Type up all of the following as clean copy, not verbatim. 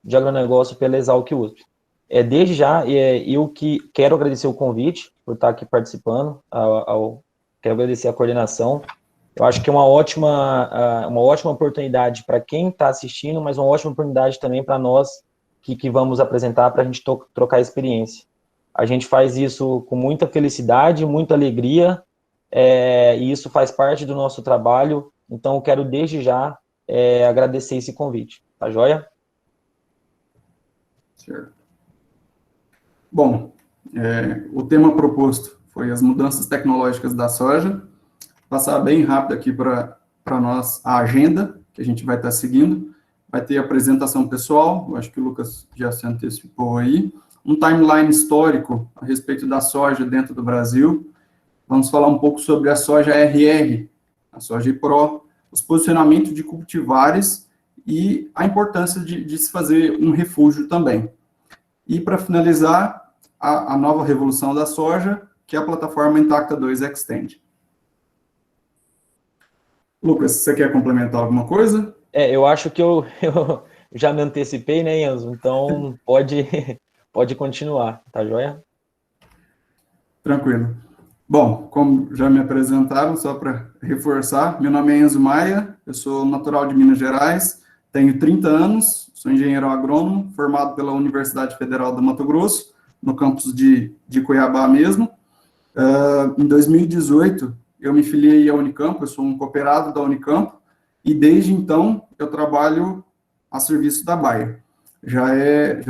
de agronegócio pela Exalc USP. Desde já, eu que quero agradecer o convite por estar aqui participando, quero agradecer a coordenação. Eu acho que é uma ótima oportunidade para quem está assistindo, mas uma ótima oportunidade também para nós que vamos apresentar, para a gente trocar experiência. A gente faz isso com muita felicidade, muita alegria, e isso faz parte do nosso trabalho. Então, eu quero desde já agradecer esse convite. Tá joia? Certo. Bom, o tema proposto foi as mudanças tecnológicas da soja. Passar bem rápido aqui para nós a agenda que a gente vai estar seguindo. Vai ter a apresentação pessoal, eu acho que o Lucas já se antecipou aí. Um timeline histórico a respeito da soja dentro do Brasil. Vamos falar um pouco sobre a soja RR, a soja Pro, os posicionamentos de cultivares e a importância de se fazer um refúgio também. E, para finalizar, a nova revolução da soja, que é a plataforma Intacta 2 Extend. Lucas, você quer complementar alguma coisa? Eu acho que eu já me antecipei, né, Enzo? Então, pode continuar, tá joia? Tranquilo. Bom, como já me apresentaram, só para reforçar, meu nome é Enzo Maia, eu sou natural de Minas Gerais, tenho 30 anos, sou engenheiro agrônomo, formado pela Universidade Federal do Mato Grosso, no campus de Cuiabá mesmo. Em 2018, eu me filiei à Unicamp, eu sou um cooperado da Unicamp, e desde então eu trabalho a serviço da Bayer. Já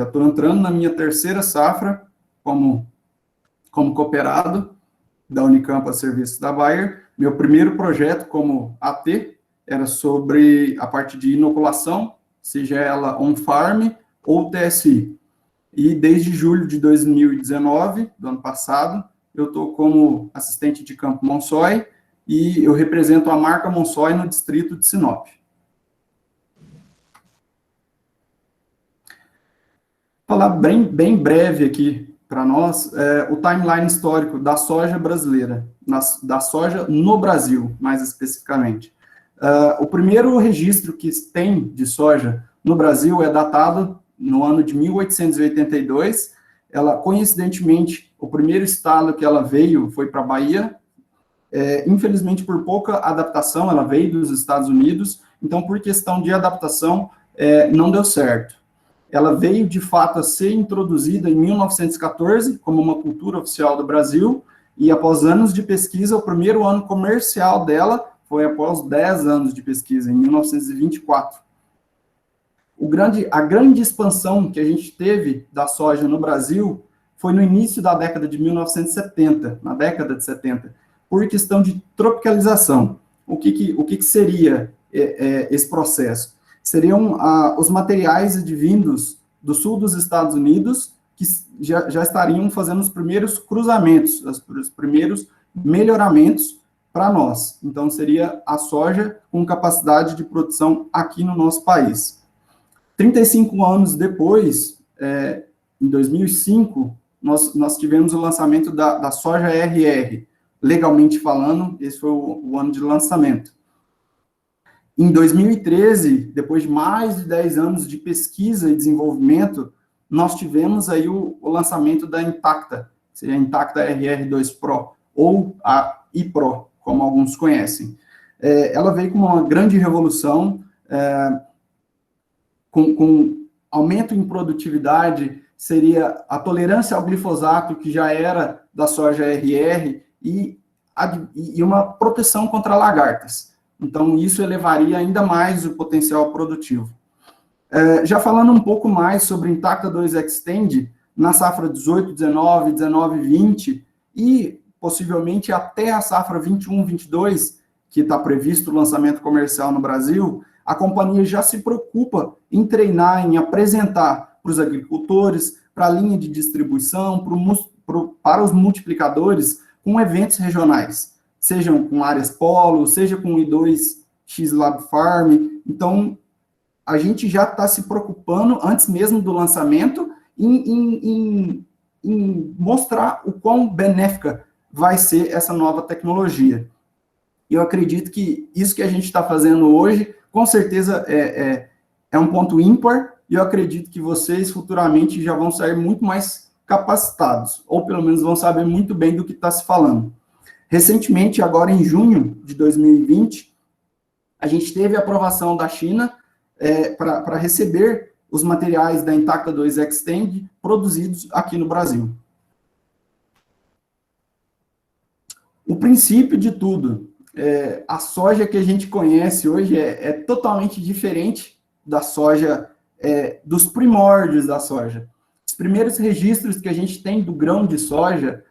estou entrando na minha terceira safra como cooperado da Unicamp a serviço da Bayer. Meu primeiro projeto como AT era sobre a parte de inoculação, seja ela on-farm ou TSI. E desde julho de 2019, do ano passado, eu estou como assistente de campo Monsoy e eu represento a marca Monsoy no distrito de Sinop. Falar bem breve aqui para nós o timeline histórico da soja brasileira, da soja no Brasil, mais especificamente. O primeiro registro que tem de soja no Brasil é datado no ano de 1882. Ela, coincidentemente, o primeiro estado que ela veio foi para a Bahia. Infelizmente, por pouca adaptação, ela veio dos Estados Unidos, então, por questão de adaptação, não deu certo. Ela veio, de fato, a ser introduzida em 1914 como uma cultura oficial do Brasil, e após anos de pesquisa, o primeiro ano comercial dela foi após 10 anos de pesquisa, em 1924. A grande expansão que a gente teve da soja no Brasil foi no início da década de 1970, na década de 70, por questão de tropicalização. O que seria esse processo? Seriam os materiais advindos do sul dos Estados Unidos que já estariam fazendo os primeiros cruzamentos, os primeiros melhoramentos para nós. Então, seria a soja com capacidade de produção aqui no nosso país. 35 anos depois, em 2005, nós tivemos o lançamento da soja RR. Legalmente falando, esse foi o ano de lançamento. Em 2013, depois de mais de 10 anos de pesquisa e desenvolvimento, nós tivemos aí o lançamento da Intacta, seria a Intacta RR2 Pro, ou a iPro, como alguns conhecem. Ela veio com uma grande revolução, com aumento em produtividade, seria a tolerância ao glifosato, que já era da soja RR, e uma proteção contra lagartas. Então, isso elevaria ainda mais o potencial produtivo. Já falando um pouco mais sobre Intacta 2 Extend, na safra 18, 19, 19, 20, e possivelmente até a safra 21, 22, que está previsto o lançamento comercial no Brasil, a companhia já se preocupa em treinar, em apresentar para os agricultores, para a linha de distribuição, para os multiplicadores, com eventos regionais, sejam com áreas polo, seja com I2X Lab Farm. Então, a gente já está se preocupando, antes mesmo do lançamento, em mostrar o quão benéfica vai ser essa nova tecnologia. E eu acredito que isso que a gente está fazendo hoje, com certeza, é um ponto ímpar e eu acredito que vocês futuramente já vão sair muito mais capacitados, ou pelo menos vão saber muito bem do que está se falando. Recentemente, agora em junho de 2020, a gente teve a aprovação da China para receber os materiais da Intacta 2 Extend produzidos aqui no Brasil. O princípio de tudo, a soja que a gente conhece hoje é totalmente diferente da soja, dos primórdios da soja. Os primeiros registros que a gente tem do grão de soja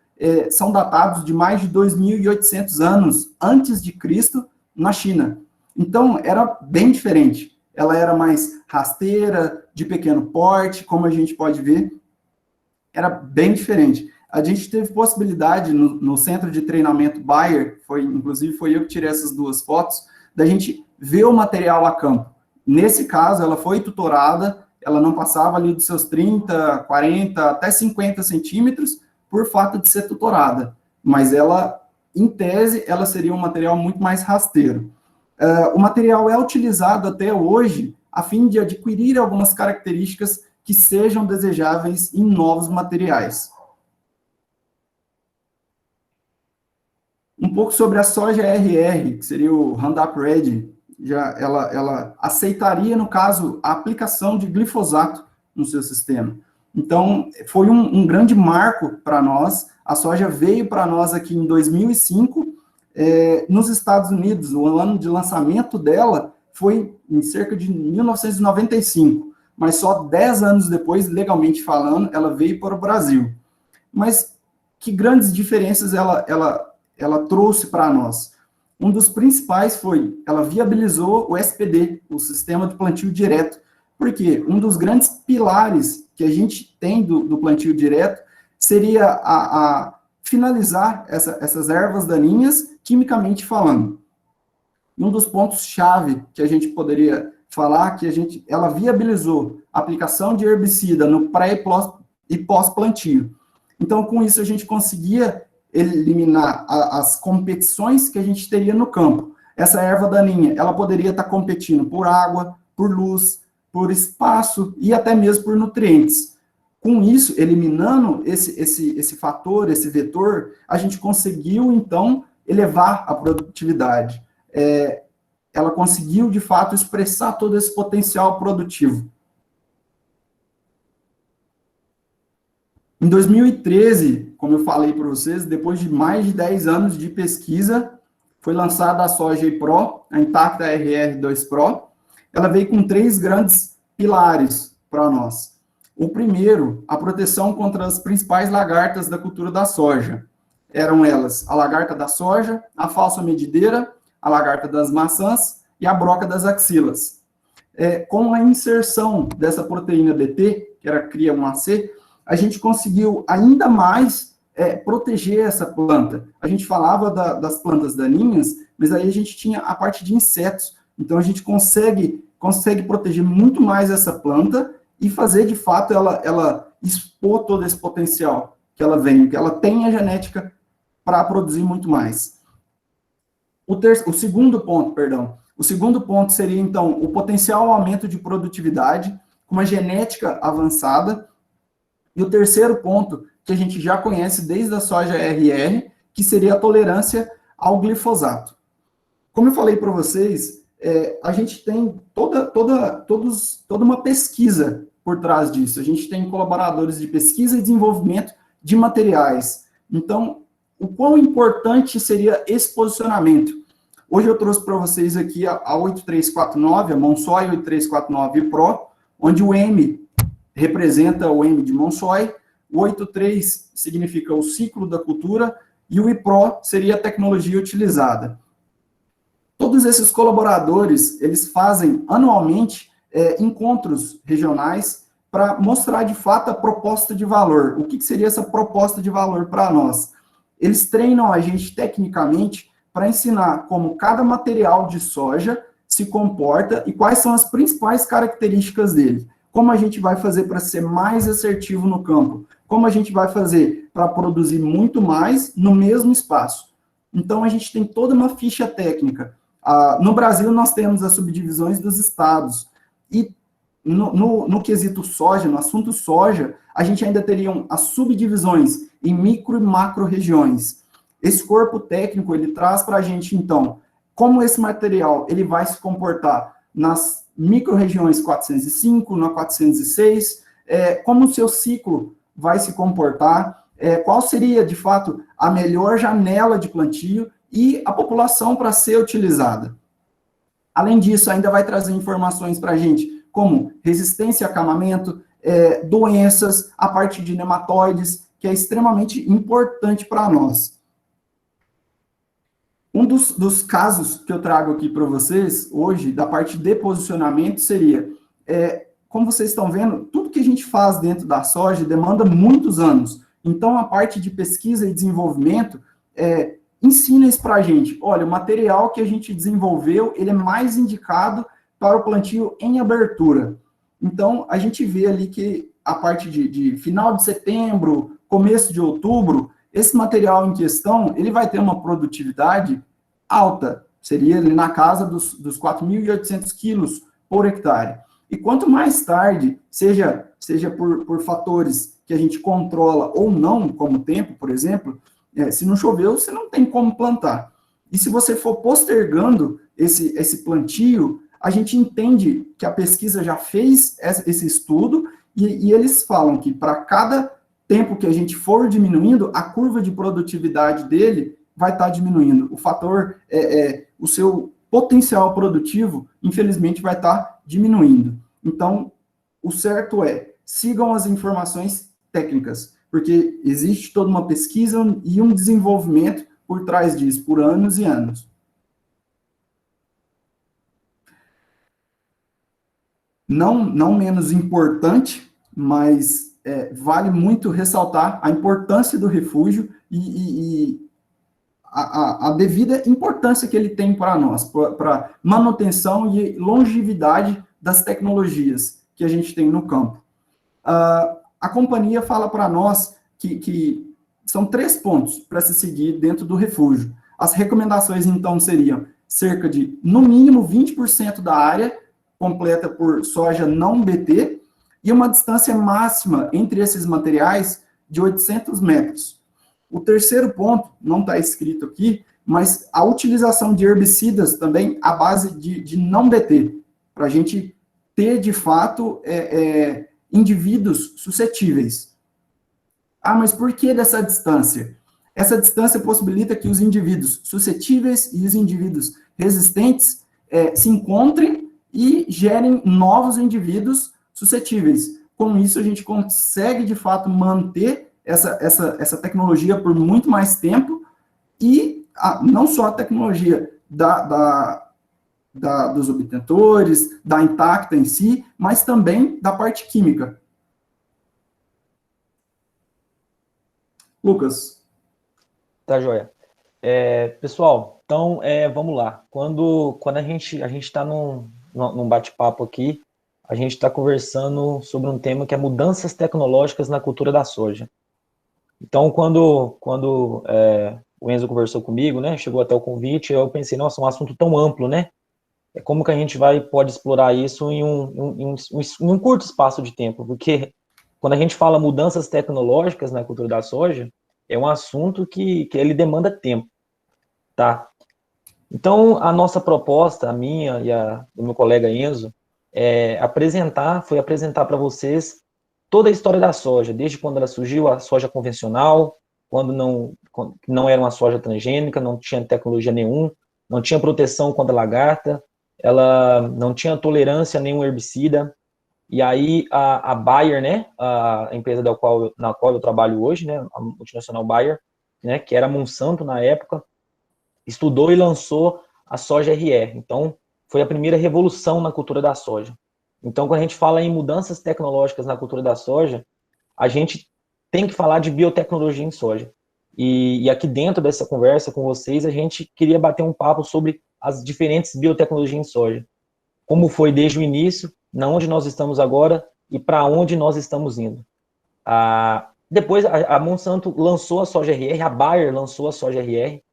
são datados de mais de 2.800 anos antes de Cristo na China. Então, era bem diferente. Ela era mais rasteira, de pequeno porte, como a gente pode ver, era bem diferente. A gente teve possibilidade no centro de treinamento Bayer, inclusive foi eu que tirei essas duas fotos, da gente ver o material a campo. Nesse caso, ela foi tutorada, ela não passava ali dos seus 30, 40, até 50 centímetros, por fato de ser tutorada. Mas ela, em tese, ela seria um material muito mais rasteiro. O material é utilizado até hoje a fim de adquirir algumas características que sejam desejáveis em novos materiais. Um pouco sobre a soja RR, que seria o Roundup Ready, ela aceitaria, no caso, a aplicação de glifosato no seu sistema. Então, foi um grande marco para nós. A soja veio para nós aqui em 2005, nos Estados Unidos. O ano de lançamento dela foi em cerca de 1995, mas só 10 anos depois, legalmente falando, ela veio para o Brasil. Mas que grandes diferenças ela trouxe para nós? Um dos principais foi, ela viabilizou o SPD, o Sistema de Plantio Direto, porque um dos grandes pilares que a gente tem do plantio direto seria a finalizar essas ervas daninhas, quimicamente falando. Um dos pontos-chave que a gente poderia falar, que ela viabilizou a aplicação de herbicida no pré e pós-plantio. Então, com isso, a gente conseguia eliminar as competições que a gente teria no campo. Essa erva daninha, ela poderia estar competindo por água, por luz, por espaço e até mesmo por nutrientes. Com isso, eliminando esse fator, esse vetor, a gente conseguiu, então, elevar a produtividade. Ela conseguiu, de fato, expressar todo esse potencial produtivo. Em 2013, como eu falei para vocês, depois de mais de 10 anos de pesquisa, foi lançada a soja Pro, a Intacta RR2 Pro. Ela veio com 3 grandes pilares para nós. O primeiro, a proteção contra as principais lagartas da cultura da soja. Eram elas a lagarta da soja, a falsa medideira, a lagarta das maçãs e a broca das axilas. Com a inserção dessa proteína DT, que era CRIA1AC, a gente conseguiu ainda mais proteger essa planta. A gente falava das plantas daninhas, mas aí a gente tinha a parte de insetos. Então, a gente consegue proteger muito mais essa planta e fazer, de fato, ela expor todo esse potencial que ela vem, que ela tem a genética para produzir muito mais. O segundo ponto seria, então, o potencial aumento de produtividade com uma genética avançada. E o terceiro ponto, que a gente já conhece desde a soja RR, que seria a tolerância ao glifosato. Como eu falei para vocês, a gente tem toda uma pesquisa por trás disso. A gente tem colaboradores de pesquisa e desenvolvimento de materiais. Então, o quão importante seria esse posicionamento? Hoje eu trouxe para vocês aqui a 8349, a Monsoy 8349 Pro, onde o M representa o M de Monsoy, o 83 significa o ciclo da cultura, e o IPRO seria a tecnologia utilizada. Todos esses colaboradores, eles fazem anualmente encontros regionais para mostrar de fato a proposta de valor. O que seria essa proposta de valor para nós? Eles treinam a gente tecnicamente para ensinar como cada material de soja se comporta e quais são as principais características dele. Como a gente vai fazer para ser mais assertivo no campo? Como a gente vai fazer para produzir muito mais no mesmo espaço? Então, a gente tem toda uma ficha técnica. No Brasil, nós temos as subdivisões dos estados. E no quesito soja, no assunto soja, a gente ainda teria as subdivisões em micro e macro regiões. Esse corpo técnico, ele traz para a gente, então, como esse material ele vai se comportar nas micro-regiões 405, na 406, como o seu ciclo vai se comportar, qual seria, de fato, a melhor janela de plantio e a população para ser utilizada. Além disso, ainda vai trazer informações para a gente, como resistência a acamamento, doenças, a parte de nematóides, que é extremamente importante para nós. Um dos casos que eu trago aqui para vocês, hoje, da parte de posicionamento, seria, como vocês estão vendo, tudo que a gente faz dentro da soja demanda muitos anos. Então, a parte de pesquisa e desenvolvimento ensina isso para a gente. Olha, o material que a gente desenvolveu, ele é mais indicado para o plantio em abertura. Então, a gente vê ali que a parte de final de setembro, começo de outubro, esse material em questão, ele vai ter uma produtividade alta, seria ali na casa dos 4.800 quilos por hectare. E quanto mais tarde, seja por fatores que a gente controla ou não, como o tempo, por exemplo, se não choveu, você não tem como plantar. E se você for postergando esse plantio, a gente entende que a pesquisa já fez esse estudo e eles falam que para cada tempo que a gente for diminuindo, a curva de produtividade dele vai estar diminuindo. O fator, o seu potencial produtivo, infelizmente, vai estar diminuindo. Então, o certo sigam as informações técnicas, porque existe toda uma pesquisa e um desenvolvimento por trás disso, por anos e anos. Não menos importante, mas vale muito ressaltar a importância do refúgio e a devida importância que ele tem para nós, para manutenção e longevidade das tecnologias que a gente tem no campo. A companhia fala para nós que são 3 pontos para se seguir dentro do refúgio. As recomendações, então, seriam cerca de, no mínimo, 20% da área completa por soja não BT, e uma distância máxima entre esses materiais de 800 metros. O terceiro ponto, não está escrito aqui, mas a utilização de herbicidas também à base de não BT, para a gente ter, de fato, indivíduos suscetíveis. Mas por que dessa distância? Essa distância possibilita que os indivíduos suscetíveis e os indivíduos resistentes se encontrem e gerem novos indivíduos suscetíveis. Com isso, a gente consegue, de fato, manter essa tecnologia por muito mais tempo e não só a tecnologia dos obtentores, da Intacta em si, mas também da parte química. Lucas. Tá, joia. Pessoal, então, vamos lá. Quando a gente está num bate-papo aqui, a gente está conversando sobre um tema que é mudanças tecnológicas na cultura da soja. Então, quando o Enzo conversou comigo, né, chegou até o convite, eu pensei, nossa, um assunto tão amplo, né? Como que a gente pode explorar isso em um curto espaço de tempo? Porque quando a gente fala mudanças tecnológicas na cultura da soja, é um assunto que ele demanda tempo, tá? Então, a nossa proposta, a minha e do meu colega Enzo, foi apresentar para vocês toda a história da soja, desde quando ela surgiu, a soja convencional, quando não era uma soja transgênica, não tinha tecnologia nenhuma, não tinha proteção contra lagarta, ela não tinha tolerância a nenhum herbicida, e aí a Bayer, né, a empresa na qual eu trabalho hoje, né, a multinacional Bayer, né, que era a Monsanto na época, estudou e lançou a soja RR. Então, foi a primeira revolução na cultura da soja. Então, quando a gente fala em mudanças tecnológicas na cultura da soja, a gente tem que falar de biotecnologia em soja. E aqui dentro dessa conversa com vocês, a gente queria bater um papo sobre as diferentes biotecnologias em soja. Como foi desde o início, na onde nós estamos agora e para onde nós estamos indo. Depois, a Monsanto lançou a soja RR, a Bayer lançou a soja RR,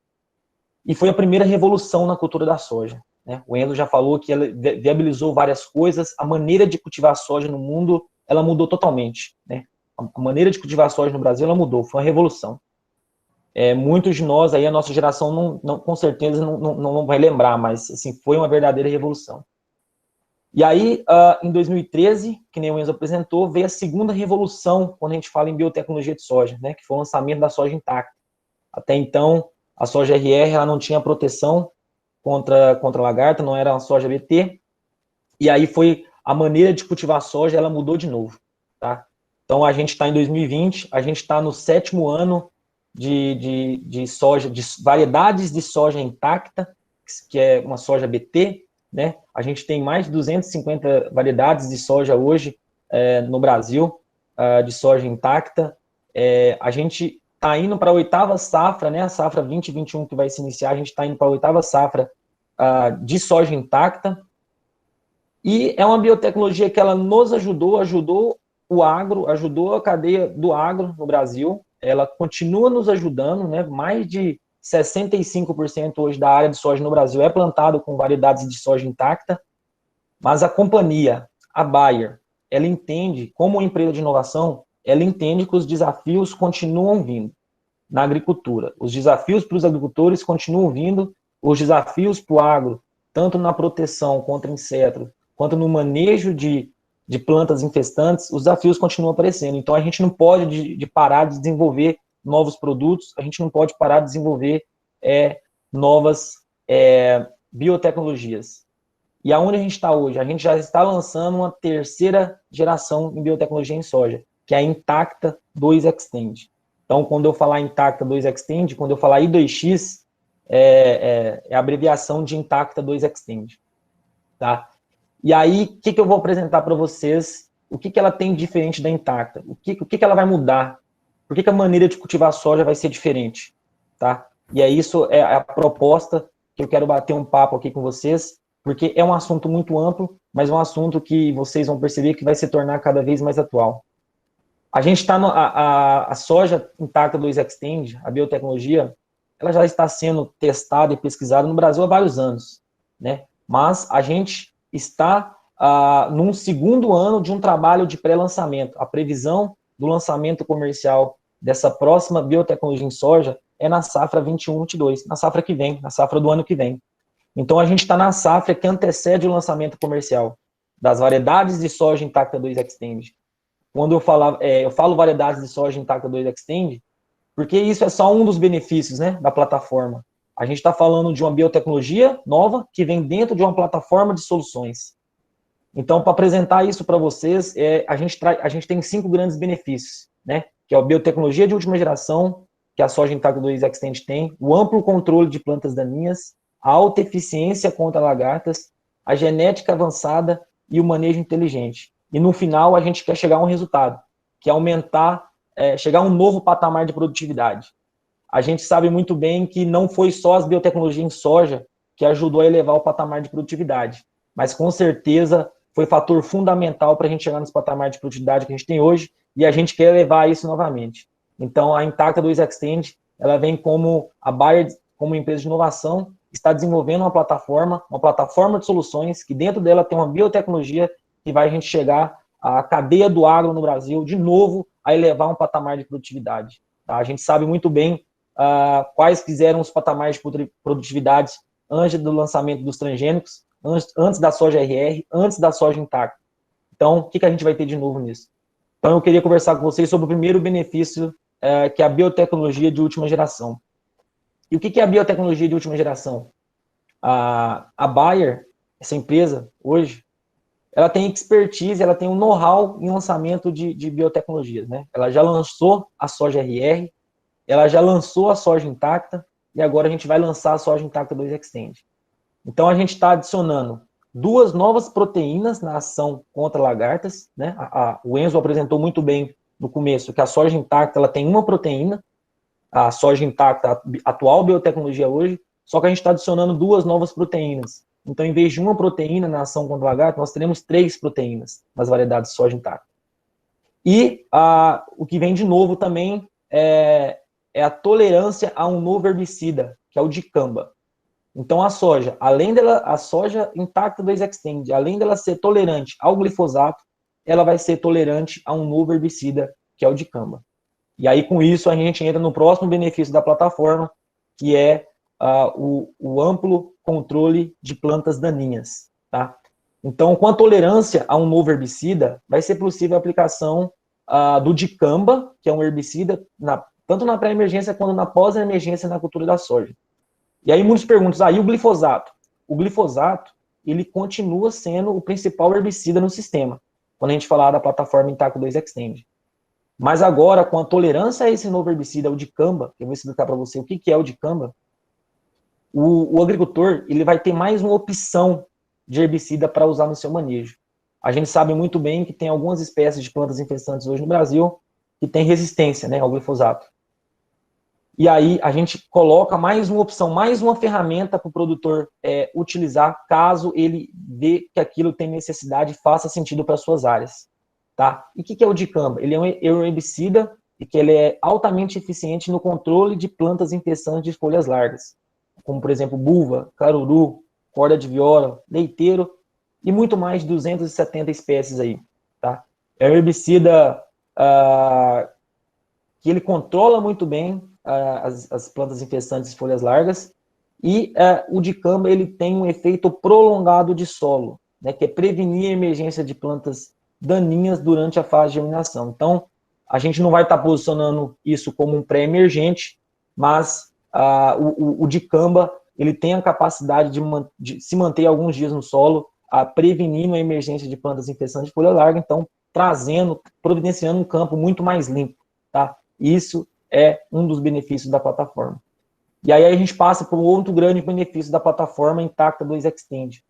e foi a primeira revolução na cultura da soja. né? O Enzo já falou que ela viabilizou várias coisas, a maneira de cultivar soja no mundo, ela mudou totalmente, né? A maneira de cultivar soja no Brasil, ela mudou, foi uma revolução. Muitos de nós, aí a nossa geração, com certeza, não vai lembrar, mas assim, foi uma verdadeira revolução. E aí, em 2013, que nem o Enzo apresentou, veio a segunda revolução, quando a gente fala em biotecnologia de soja, né? Que foi o lançamento da soja intacta. Até então, a soja RR ela não tinha proteção contra lagarta, não era uma soja BT, e aí foi a maneira de cultivar soja, ela mudou de novo, tá? Então, a gente está em 2020, a gente está no 7º ano de soja, de variedades de soja intacta, que é uma soja BT, né? A gente tem mais de 250 variedades de soja hoje no Brasil, de soja intacta. A gente está indo para a 8ª safra, né? A safra 2021 que vai se iniciar, a gente está indo para a 8ª safra de soja intacta. E é uma biotecnologia que ela nos ajudou o agro, ajudou a cadeia do agro no Brasil. Ela continua nos ajudando, né? Mais de 65% hoje da área de soja no Brasil é plantado com variedades de soja intacta, mas a companhia, a Bayer, ela entende, como empresa de inovação, ela entende que os desafios continuam vindo na agricultura. Os desafios para os agricultores continuam vindo, os desafios para o agro, tanto na proteção contra insetos, quanto no manejo de plantas infestantes, os desafios continuam aparecendo. Então, a gente não pode parar de desenvolver novos produtos, a gente não pode parar de desenvolver novas biotecnologias. E aonde a gente está hoje? A gente já está lançando uma 3ª geração em biotecnologia em soja, que é a Intacta 2 Extend. Então, quando eu falar Intacta 2 Extend, quando eu falar I2X, é a abreviação de Intacta 2 Extend. Tá? E aí, o que eu vou apresentar para vocês? O que ela tem de diferente da Intacta? O que ela vai mudar? Por que a maneira de cultivar soja vai ser diferente? Tá? E é isso, é a proposta que eu quero bater um papo aqui com vocês, porque é um assunto muito amplo, mas é um assunto que vocês vão perceber que vai se tornar cada vez mais atual. A gente está a soja Intacta 2 Extend, a biotecnologia, ela já está sendo testada e pesquisada no Brasil há vários anos, né? Mas a gente está num 2º ano de um trabalho de pré-lançamento. A previsão do lançamento comercial dessa próxima biotecnologia em soja é na safra 21/22, na safra que vem, na safra do ano que vem. Então, a gente está na safra que antecede o lançamento comercial das variedades de soja Intacta 2 Extend. Quando eu falo variedades de soja Intacta 2 Extend, porque isso é só um dos benefícios, né, da plataforma. A gente está falando de uma biotecnologia nova que vem dentro de uma plataforma de soluções. Então, para apresentar isso para vocês, a gente tem 5 grandes benefícios, né, que é a biotecnologia de última geração, que a soja Intacta 2 Extend tem, o amplo controle de plantas daninhas, a alta eficiência contra lagartas, a genética avançada e o manejo inteligente. E no final a gente quer chegar a um resultado, que é chegar a um novo patamar de produtividade. A gente sabe muito bem que não foi só as biotecnologias em soja que ajudou a elevar o patamar de produtividade, mas com certeza foi fator fundamental para a gente chegar nesse patamar de produtividade que a gente tem hoje, e a gente quer elevar isso novamente. Então, a Intacta 2 Extend, ela vem como a Bayer, como empresa de inovação, está desenvolvendo uma plataforma de soluções, que dentro dela tem uma biotecnologia que vai a gente chegar à cadeia do agro no Brasil, de novo, a elevar um patamar de produtividade. Tá? A gente sabe muito bem quais fizeram os patamares de produtividade antes do lançamento dos transgênicos, antes da soja RR, antes da soja intacta. Então, o que a gente vai ter de novo nisso? Então, eu queria conversar com vocês sobre o primeiro benefício, que é a biotecnologia de última geração. E o que é a biotecnologia de última geração? A Bayer, essa empresa, hoje, ela tem expertise, ela tem um know-how em lançamento de biotecnologias, né? Ela já lançou a soja RR, ela já lançou a soja intacta, e agora a gente vai lançar a soja intacta 2 Extend. Então, a gente está adicionando 2 novas proteínas na ação contra lagartas, né? O Enzo apresentou muito bem no começo que a soja intacta ela tem uma proteína, a soja intacta, a atual biotecnologia hoje, só que a gente está adicionando 2 novas proteínas. Então, em vez de uma proteína na ação contra lagarto, nós teremos 3 proteínas nas variedades de soja intacta. E o que vem de novo também é a tolerância a um novo herbicida, que é o dicamba. Então, a soja, a soja intacta 2-Xtend, além dela ser tolerante ao glifosato, ela vai ser tolerante a um novo herbicida, que é o dicamba. E aí, com isso, a gente entra no próximo benefício da plataforma, que é o amplo controle de plantas daninhas, tá? Então, com a tolerância a um novo herbicida, vai ser possível a aplicação do dicamba, que é um herbicida, tanto na pré-emergência quanto na pós-emergência na cultura da soja. E aí muitos perguntam, e o glifosato? O glifosato, ele continua sendo o principal herbicida no sistema, quando a gente falar da plataforma Intaco 2-Xtend. Mas agora, com a tolerância a esse novo herbicida, o dicamba, que eu vou explicar para você o que é o dicamba, o agricultor ele vai ter mais uma opção de herbicida para usar no seu manejo. A gente sabe muito bem que tem algumas espécies de plantas infestantes hoje no Brasil que têm resistência, né, ao glifosato. E aí a gente coloca mais uma opção, mais uma ferramenta para o produtor utilizar, caso ele vê que aquilo tem necessidade e faça sentido para suas áreas. Tá? E o que é o dicamba? Ele é um herbicida e que ele é altamente eficiente no controle de plantas infestantes de folhas largas, como, por exemplo, buva, caruru, corda de viola, leiteiro e muito mais de 270 espécies aí. Tá? É um herbicida que ele controla muito bem as plantas infestantes de folhas largas, e o dicamba ele tem um efeito prolongado de solo, né, que é prevenir a emergência de plantas daninhas durante a fase de germinação. Então, a gente não vai estar posicionando isso como um pré-emergente, mas o dicamba ele tem a capacidade de se manter alguns dias no solo, prevenindo a emergência de plantas infestantes de folha larga, então providenciando um campo muito mais limpo, tá? Isso é um dos benefícios da plataforma. E aí a gente passa para um outro grande benefício da plataforma Intacta 2-Xtend.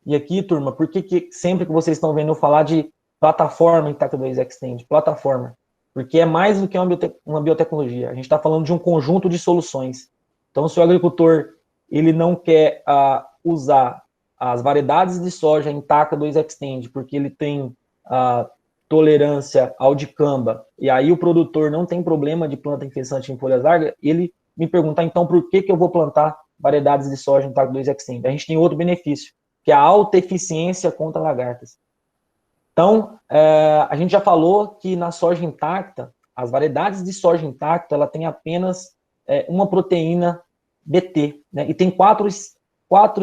E aqui, turma, por que sempre que vocês estão vendo eu falar de plataforma Intacta 2-Xtend? Plataforma. Porque é mais do que uma biotecnologia. A gente está falando de um conjunto de soluções. Então, se o agricultor ele não quer usar as variedades de soja Intacta 2-Xtend, porque ele tem tolerância ao dicamba, e aí o produtor não tem problema de planta infestante em folhas largas, ele me pergunta, então, por que eu vou plantar variedades de soja Intacta 2-Xtend? A gente tem outro benefício, que é a alta eficiência contra lagartas. Então, a gente já falou que na soja intacta, as variedades de soja intacta, ela tem apenas uma proteína BT, né? E tem quatro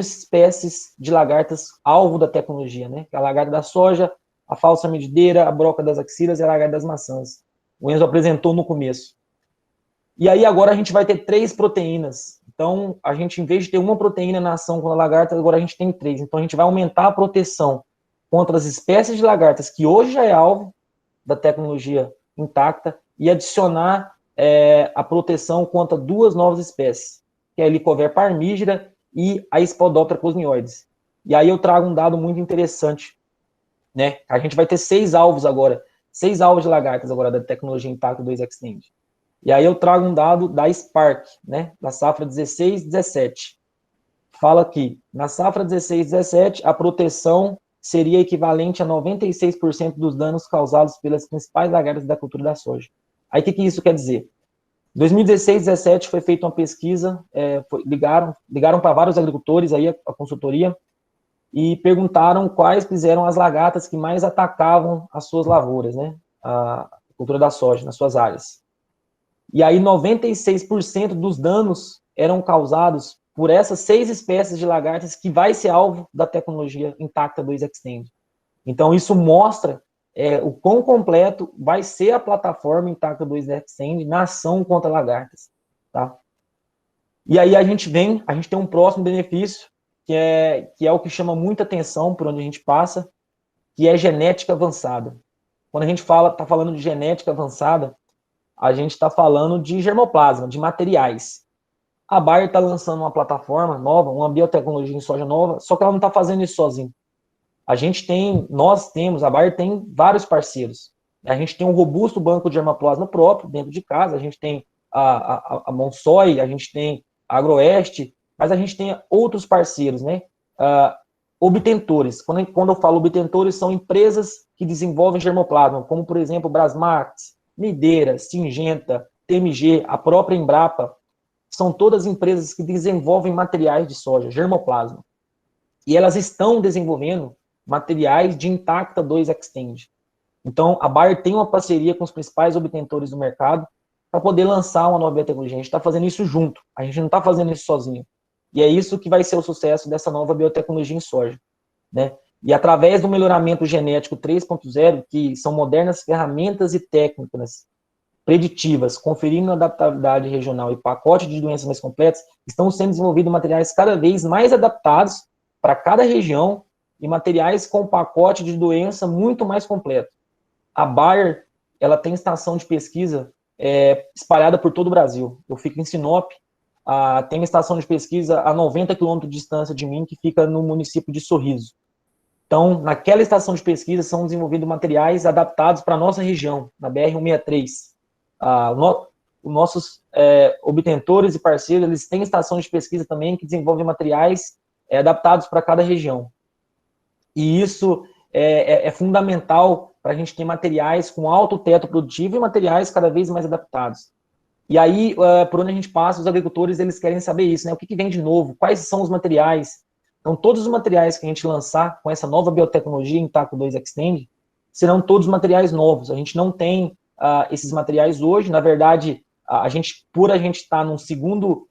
espécies de lagartas alvo da tecnologia, né? Que é a lagarta da soja, a falsa medideira, a broca das axilas e a lagarta das maçãs. O Enzo apresentou no começo. E aí agora a gente vai ter 3 proteínas. Então, a gente, em vez de ter uma proteína na ação contra a lagarta, agora a gente tem 3. Então, a gente vai aumentar a proteção contra as espécies de lagartas, que hoje já é alvo da tecnologia intacta, e adicionar a proteção contra 2 novas espécies, que é a Helicover parmígera e a Spodoptera cosmioides. E aí eu trago um dado muito interessante, né? A gente vai ter 6 alvos agora, 6 alvos de lagartas agora da tecnologia Intacta 2-Xtend. E aí eu trago um dado da Spark, né? Da safra 16-17. Fala que na safra 16-17 a proteção seria equivalente a 96% dos danos causados pelas principais lagartas da cultura da soja. Aí o que isso quer dizer? Em 2016-17 foi feita uma pesquisa, ligaram para vários agricultores, aí a consultoria, e perguntaram quais eram as lagartas que mais atacavam as suas lavouras, né? A cultura da soja, nas suas áreas. E aí 96% dos danos eram causados por essas 6 espécies de lagartas que vai ser alvo da tecnologia Intacta 2-Xtend. Então, isso mostra o quão completo vai ser a plataforma Intacta 2-Xtend na ação contra lagartas. Tá? E aí a gente tem um próximo benefício, que é o que chama muita atenção por onde a gente passa, que é genética avançada. Quando a gente está falando de genética avançada, a gente está falando de germoplasma, de materiais. A Bayer está lançando uma plataforma nova, uma biotecnologia em soja nova, só que ela não está fazendo isso sozinha. A Bayer tem vários parceiros. A gente tem um robusto banco de germoplasma próprio dentro de casa, a gente tem a Monsoy, a gente tem a Agroeste, mas a gente tem outros parceiros, né? Obtentores. Quando eu falo obtentores, são empresas que desenvolvem germoplasma, como, por exemplo, Brasmax, Midera, Syngenta, TMG, a própria Embrapa, são todas empresas que desenvolvem materiais de soja, germoplasma. E elas estão desenvolvendo materiais de Intacta 2 Xtend. Então, a Bayer tem uma parceria com os principais obtentores do mercado para poder lançar uma nova biotecnologia. A gente está fazendo isso junto, a gente não está fazendo isso sozinho. E é isso que vai ser o sucesso dessa nova biotecnologia em soja, né? E através do melhoramento genético 3.0, que são modernas ferramentas e técnicas preditivas, conferindo adaptabilidade regional e pacote de doenças mais completas, estão sendo desenvolvidos materiais cada vez mais adaptados para cada região e materiais com pacote de doença muito mais completo. A Bayer, ela tem estação de pesquisa espalhada por todo o Brasil. Eu fico em Sinop, tem uma estação de pesquisa a 90 quilômetros de distância de mim, que fica no município de Sorriso. Então, naquela estação de pesquisa são desenvolvidos materiais adaptados para a nossa região, na BR-163. Os nossos obtentores e parceiros, eles têm estações de pesquisa também que desenvolvem materiais adaptados para cada região. E isso é fundamental para a gente ter materiais com alto teto produtivo e materiais cada vez mais adaptados. E aí, por onde a gente passa, os agricultores, eles querem saber isso, né? O que vem de novo? Quais são os materiais? Então, todos os materiais que a gente lançar com essa nova biotecnologia Intacta 2 Xtend serão todos materiais novos. A gente não tem esses materiais hoje. Na verdade, por a gente estar num segundo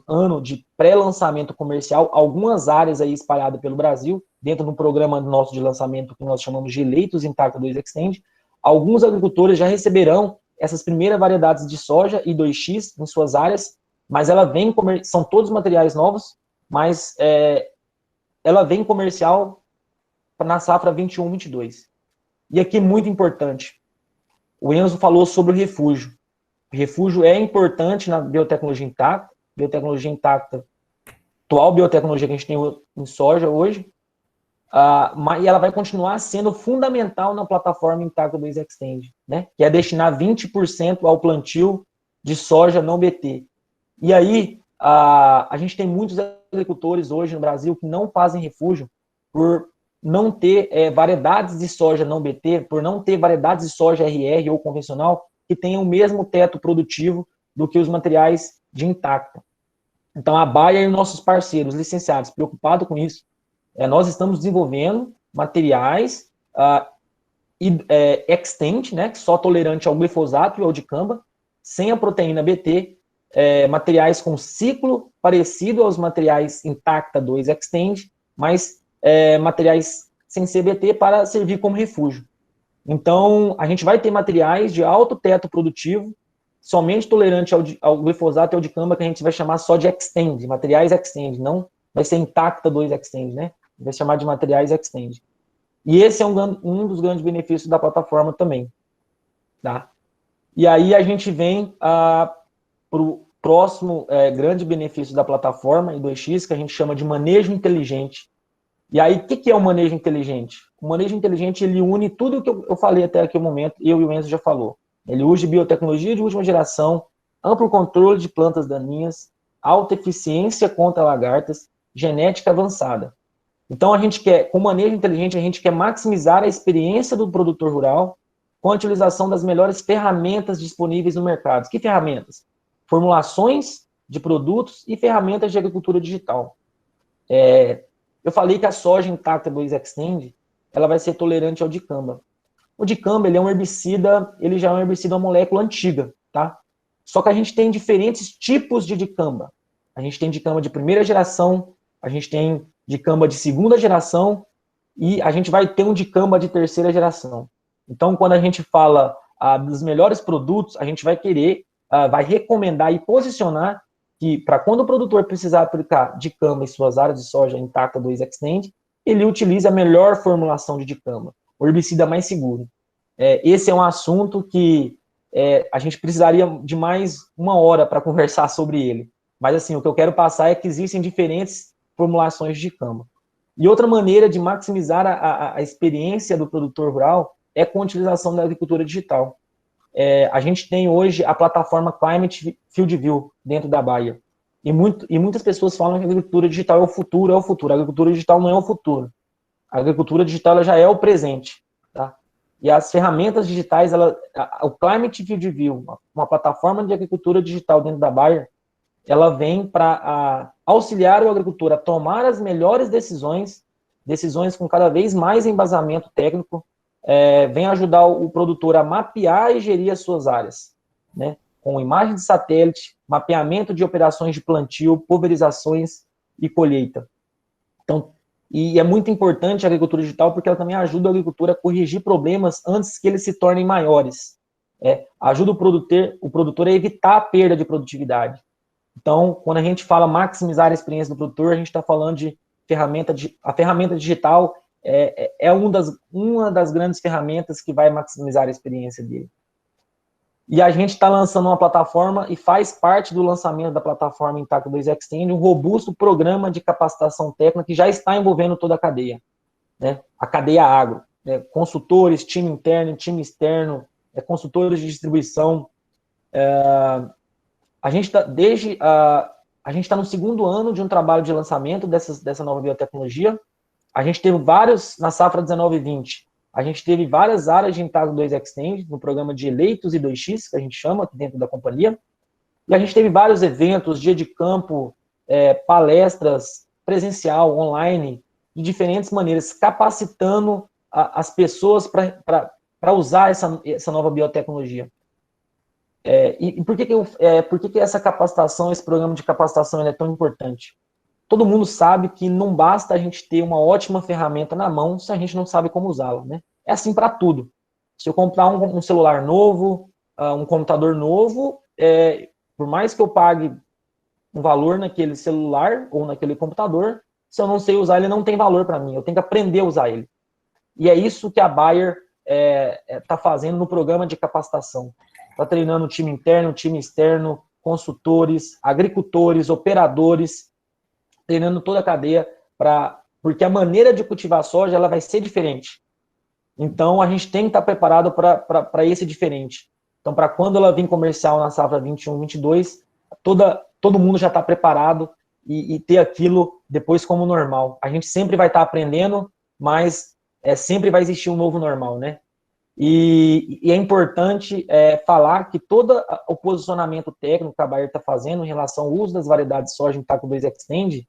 ano de pré-lançamento comercial, algumas áreas aí espalhadas pelo Brasil, dentro do programa nosso de lançamento que nós chamamos de Eleitos Intacta 2 Xtend, alguns agricultores já receberão essas primeiras variedades de soja e 2X em suas áreas, mas são todos materiais novos, mas ela vem comercial na safra 21-22. E aqui, muito importante, o Enzo falou sobre o refúgio. O refúgio é importante na biotecnologia intacta, atual biotecnologia que a gente tem em soja hoje, e ela vai continuar sendo fundamental na plataforma Intacta 2 Xtend, né? Que é destinar 20% ao plantio de soja não BT. E aí, a gente tem muitos agricultores hoje no Brasil que não fazem refúgio por não ter variedades de soja não BT, por não ter variedades de soja RR ou convencional que tenham o mesmo teto produtivo do que os materiais de Intacta. Então, a Bayer e nossos parceiros licenciados, preocupados com isso, nós estamos desenvolvendo materiais Xtend, né, só tolerante ao glifosato e ao dicamba, sem a proteína BT, materiais com ciclo parecido aos materiais Intacta 2 Xtend, mas materiais sem CBT para servir como refúgio. Então, a gente vai ter materiais de alto teto produtivo, somente tolerante ao glifosato e ao dicamba, que a gente vai chamar só de Xtend, materiais Xtend, não vai ser Intacta 2 Xtend, né? Vai chamar de materiais Xtend. E esse é um dos grandes benefícios da plataforma também, tá? E aí a gente vem para o próximo grande benefício da plataforma I2X, que a gente chama de manejo inteligente. E aí, o que é o manejo inteligente? O manejo inteligente, ele une tudo o que eu falei até aqui no momento, eu e o Enzo já falou. Ele usa biotecnologia de última geração, amplo controle de plantas daninhas, alta eficiência contra lagartas, genética avançada. Então, com o manejo inteligente, a gente quer maximizar a experiência do produtor rural com a utilização das melhores ferramentas disponíveis no mercado. Que ferramentas? Formulações de produtos e ferramentas de agricultura digital. Eu falei que a soja Intacta 2 Xtend, ela vai ser tolerante ao dicamba. O dicamba, ele é um herbicida, ele já é um herbicida, uma molécula antiga, tá? Só que a gente tem diferentes tipos de dicamba. A gente tem dicamba de primeira geração, a gente tem dicamba de segunda geração e a gente vai ter um dicamba de terceira geração. Então, quando a gente fala dos melhores produtos, a gente vai vai recomendar e posicionar que, para quando o produtor precisar aplicar dicamba em suas áreas de soja Intacta 2 Xtend, ele utilize a melhor formulação de dicamba, o herbicida mais seguro. Esse é um assunto que a gente precisaria de mais uma hora para conversar sobre ele. Mas, assim, o que eu quero passar é que existem diferentes formulações de dicamba. E outra maneira de maximizar a experiência do produtor rural é com a utilização da agricultura digital. A gente tem hoje a plataforma Climate Field View dentro da Bayer. E muitas pessoas falam que a agricultura digital é o futuro, A agricultura digital não é o futuro. A agricultura digital ela já é o presente. Tá? E as ferramentas digitais, o Climate Field View, uma plataforma de agricultura digital dentro da Bayer, ela vem para auxiliar o agricultor a tomar as melhores decisões com cada vez mais embasamento técnico, vem ajudar o produtor a mapear e gerir as suas áreas, né? Com imagem de satélite, mapeamento de operações de plantio, pulverizações e colheita. Então, e é muito importante a agricultura digital porque ela também ajuda o agricultor a corrigir problemas antes que eles se tornem maiores. Ajuda o produtor a evitar a perda de produtividade. Então, quando a gente fala maximizar a experiência do produtor, a gente está falando de a ferramenta digital uma das grandes ferramentas que vai maximizar a experiência dele. E a gente está lançando uma plataforma e faz parte do lançamento da plataforma Intacta 2 Extend, um robusto programa de capacitação técnica que já está envolvendo toda a cadeia, né? A cadeia agro, né? Consultores, time interno, time externo, consultores de distribuição. A gente está no segundo ano de um trabalho de lançamento dessa nova biotecnologia. A gente teve vários, na safra 19-20, a gente teve várias áreas de Intacta 2 Extend, no programa de eleitos e 2X, que a gente chama aqui dentro da companhia. E a gente teve vários eventos, dia de campo, palestras, presencial, online, de diferentes maneiras, capacitando as pessoas para usar essa nova biotecnologia. E por que essa capacitação, esse programa de capacitação é tão importante? Todo mundo sabe que não basta a gente ter uma ótima ferramenta na mão se a gente não sabe como usá-la, né? É assim para tudo. Se eu comprar um celular novo, um computador novo, por mais que eu pague um valor naquele celular ou naquele computador, se eu não sei usar, ele não tem valor para mim. Eu tenho que aprender a usar ele. E é isso que a Bayer está fazendo no programa de capacitação. Está treinando o time interno, o time externo, consultores, agricultores, operadores, treinando toda a cadeia, porque a maneira de cultivar a soja ela vai ser diferente. Então, a gente tem que estar preparado para esse diferente. Então, para quando ela vir comercial na safra 21-22, todo mundo já está preparado e ter aquilo depois como normal. A gente sempre vai estar aprendendo, mas sempre vai existir um novo normal, né? E é importante falar que todo o posicionamento técnico que a Bayer está fazendo em relação ao uso das variedades de soja Intacta 2 Extend,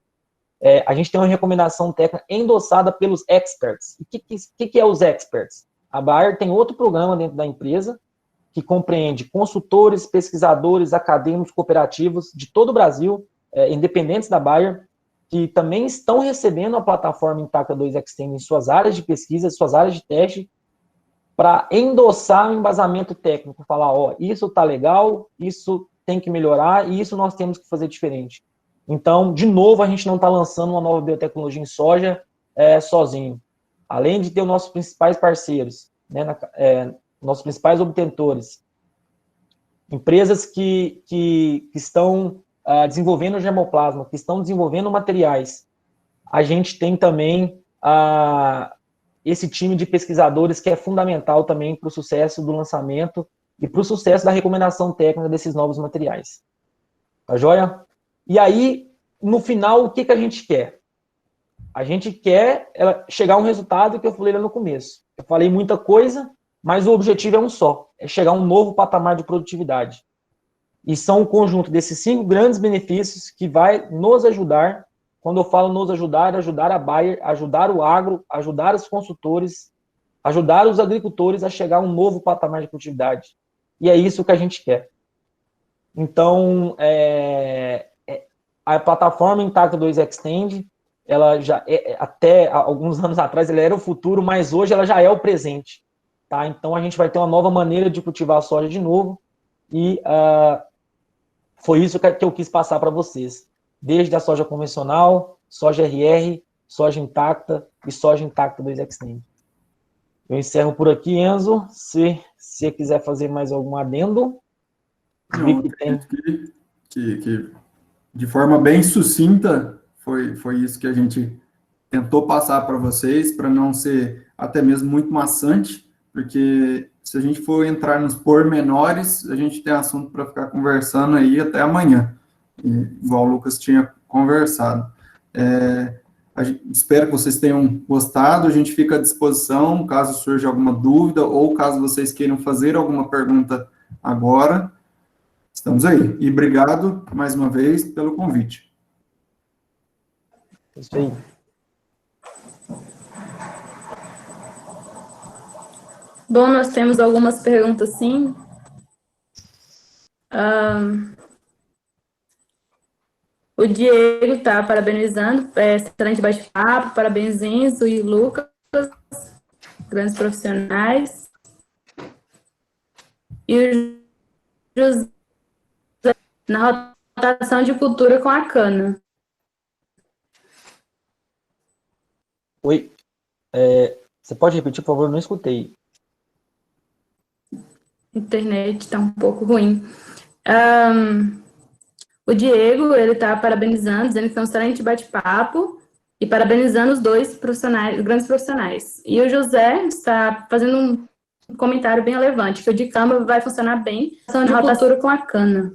a gente tem uma recomendação técnica endossada pelos experts. E o que é os experts? A Bayer tem outro programa dentro da empresa que compreende consultores, pesquisadores, acadêmicos, cooperativos de todo o Brasil, independentes da Bayer, que também estão recebendo a plataforma Intacta 2 Extend em suas áreas de pesquisa, suas áreas de teste, para endossar o embasamento técnico, falar, isso está legal, isso tem que melhorar e isso nós temos que fazer diferente. Então, de novo, a gente não está lançando uma nova biotecnologia em soja sozinho. Além de ter os nossos principais parceiros, né, nossos principais obtentores, empresas que estão desenvolvendo germoplasma, que estão desenvolvendo materiais, a gente tem também esse time de pesquisadores que é fundamental também para o sucesso do lançamento e para o sucesso da recomendação técnica desses novos materiais. Tá joia? E aí, no final, o que a gente quer? A gente quer chegar a um resultado que eu falei lá no começo. Eu falei muita coisa, mas o objetivo é um só, é chegar a um novo patamar de produtividade. E são um conjunto desses 5 grandes benefícios que vai nos ajudar. Quando eu falo nos ajudar, ajudar a Bayer, ajudar o agro, ajudar os consultores, ajudar os agricultores a chegar a um novo patamar de produtividade. E é isso que a gente quer. Então, a plataforma Intacta 2 Extend, ela já até alguns anos atrás, ela era o futuro, mas hoje ela já é o presente. Tá? Então, a gente vai ter uma nova maneira de cultivar a soja de novo, e foi isso que eu quis passar para vocês. Desde a soja convencional, soja RR, soja intacta e soja Intacta 2 Extend. Eu encerro por aqui, Enzo. Se você quiser fazer mais algum adendo. Não, acredito que de forma bem sucinta, foi isso que a gente tentou passar para vocês, para não ser até mesmo muito maçante, porque se a gente for entrar nos pormenores, a gente tem assunto para ficar conversando aí até amanhã, igual o Lucas tinha conversado. Espero que vocês tenham gostado, a gente fica à disposição, caso surja alguma dúvida, ou caso vocês queiram fazer alguma pergunta agora. Estamos aí. E obrigado, mais uma vez, pelo convite. Isso aí. Bom, nós temos algumas perguntas, sim. O Diego está parabenizando, excelente bate-papo, parabéns, Enzo e Lucas, grandes profissionais. E o José, na rotação de cultura com a cana. Oi, você pode repetir, por favor? Eu não escutei. Internet está um pouco ruim. O Diego, ele está parabenizando, dizendo que foi um excelente bate-papo e parabenizando os dois profissionais, os grandes profissionais. E o José está fazendo um comentário bem relevante, que o de Canva vai funcionar bem na rotação com a cana.